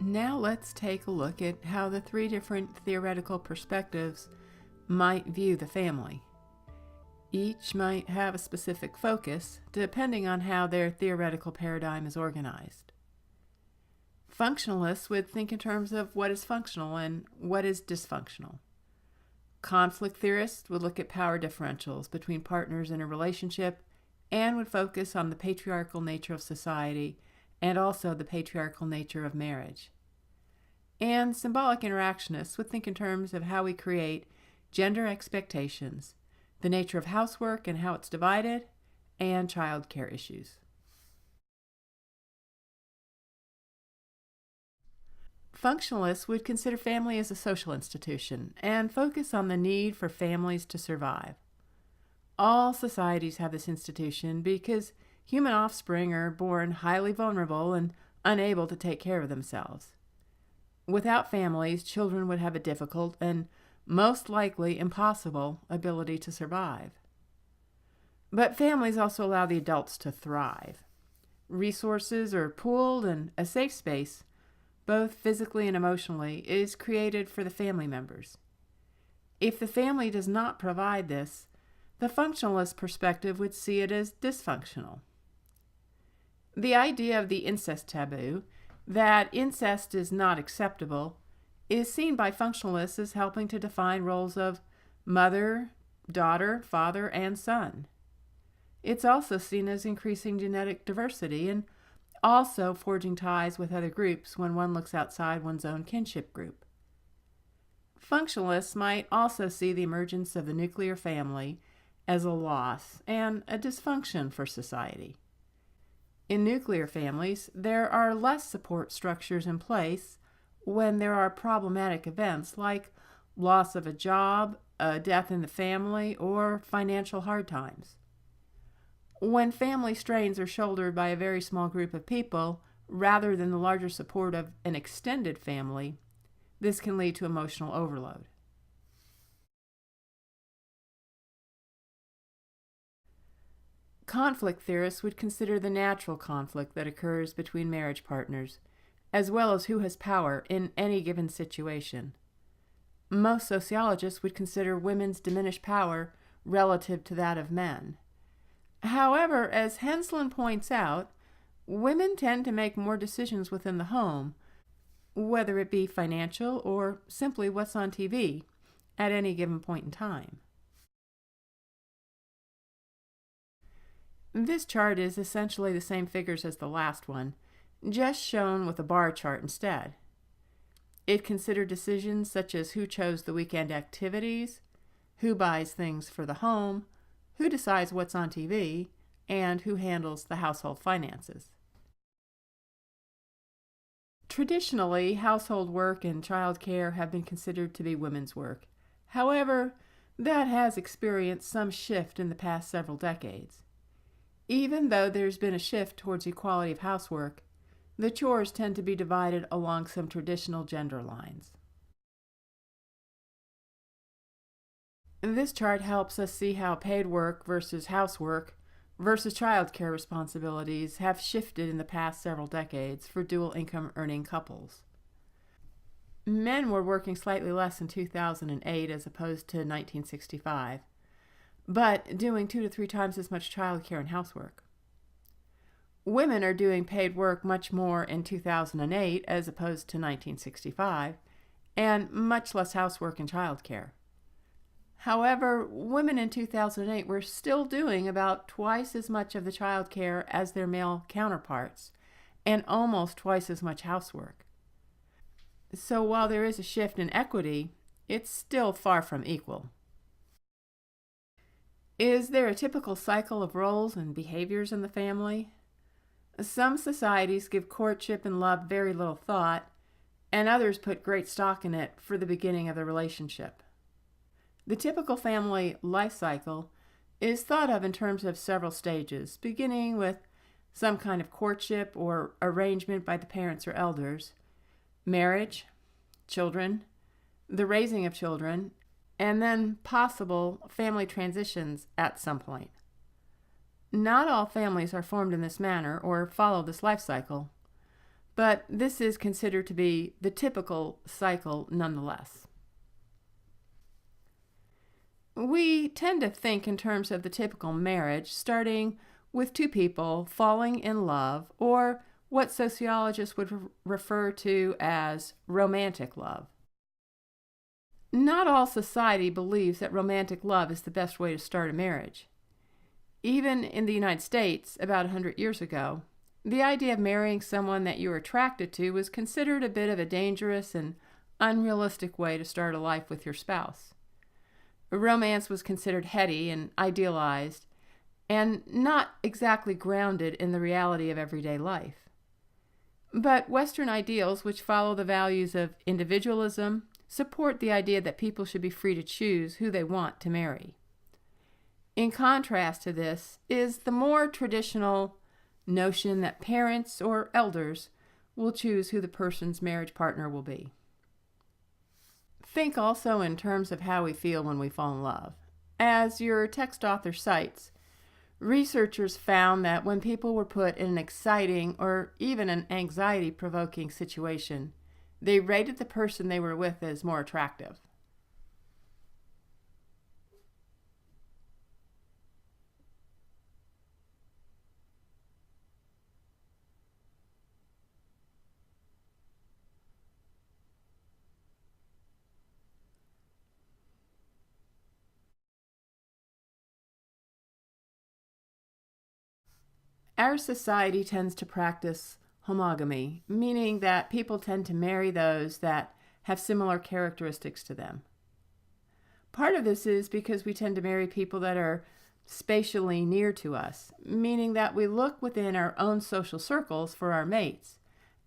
Now let's take a look at how the three different theoretical perspectives might view the family. Each might have a specific focus, depending on how their theoretical paradigm is organized. Functionalists would think in terms of what is functional and what is dysfunctional. Conflict theorists would look at power differentials between partners in a relationship and would focus on the patriarchal nature of society and also the patriarchal nature of marriage. And symbolic interactionists would think in terms of how we create gender expectations, the nature of housework and how it's divided, and child care issues. Functionalists would consider family as a social institution and focus on the need for families to survive. All societies have this institution because human offspring are born highly vulnerable and unable to take care of themselves. Without families, children would have a difficult and most likely impossible ability to survive. But families also allow the adults to thrive. Resources are pooled and a safe space, both physically and emotionally, is created for the family members. If the family does not provide this, the functionalist perspective would see it as dysfunctional. The idea of the incest taboo, that incest is not acceptable, is seen by functionalists as helping to define roles of mother, daughter, father, and son. It's also seen as increasing genetic diversity and also forging ties with other groups when one looks outside one's own kinship group. Functionalists might also see the emergence of the nuclear family as a loss and a dysfunction for society. In nuclear families, there are less support structures in place when there are problematic events like loss of a job, a death in the family, or financial hard times. When family strains are shouldered by a very small group of people, rather than the larger support of an extended family, this can lead to emotional overload. Conflict theorists would consider the natural conflict that occurs between marriage partners, as well as who has power in any given situation. Most sociologists would consider women's diminished power relative to that of men. However, as Henslin points out, women tend to make more decisions within the home, whether it be financial or simply what's on TV, at any given point in time. This chart is essentially the same figures as the last one, just shown with a bar chart instead. It considered decisions such as who chose the weekend activities, who buys things for the home, who decides what's on TV, and who handles the household finances. Traditionally, household work and child care have been considered to be women's work. However, that has experienced some shift in the past several decades. Even though there's been a shift towards equality of housework, the chores tend to be divided along some traditional gender lines. This chart helps us see how paid work versus housework versus child care responsibilities have shifted in the past several decades for dual income earning couples. Men were working slightly less in 2008 as opposed to 1965, but doing 2 to 3 times as much child care and housework. Women are doing paid work much more in 2008 as opposed to 1965, and much less housework and child care. However, women in 2008 were still doing about twice as much of the child care as their male counterparts, and almost twice as much housework. So while there is a shift in equity, it's still far from equal. Is there a typical cycle of roles and behaviors in the family? Some societies give courtship and love very little thought, and others put great stock in it for the beginning of the relationship. The typical family life cycle is thought of in terms of several stages, beginning with some kind of courtship or arrangement by the parents or elders, marriage, children, the raising of children, and then possible family transitions at some point. Not all families are formed in this manner or follow this life cycle, but this is considered to be the typical cycle nonetheless. We tend to think in terms of the typical marriage, starting with two people falling in love, or what sociologists would refer to as romantic love. Not all society believes that romantic love is the best way to start a marriage. Even in the United States, about 100 years ago, the idea of marrying someone that you were attracted to was considered a bit of a dangerous and unrealistic way to start a life with your spouse. Romance was considered heady and idealized, and not exactly grounded in the reality of everyday life. But Western ideals, which follow the values of individualism, support the idea that people should be free to choose who they want to marry. In contrast to this is the more traditional notion that parents or elders will choose who the person's marriage partner will be. Think also in terms of how we feel when we fall in love. As your text author cites, researchers found that when people were put in an exciting or even an anxiety-provoking situation, they rated the person they were with as more attractive. Our society tends to practice homogamy, meaning that people tend to marry those that have similar characteristics to them. Part of this is because we tend to marry people that are spatially near to us, meaning that we look within our own social circles for our mates,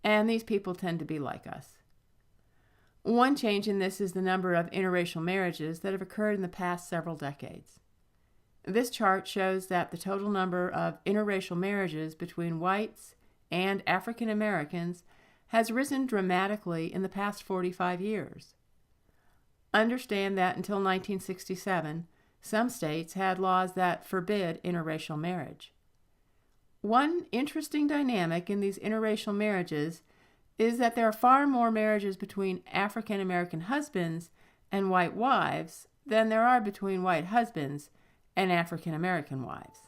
and these people tend to be like us. One change in this is the number of interracial marriages that have occurred in the past several decades. This chart shows that the total number of interracial marriages between whites and African Americans has risen dramatically in the past 45 years. Understand that until 1967, some states had laws that forbid interracial marriage. One interesting dynamic in these interracial marriages is that there are far more marriages between African American husbands and white wives than there are between white husbands and African American wives.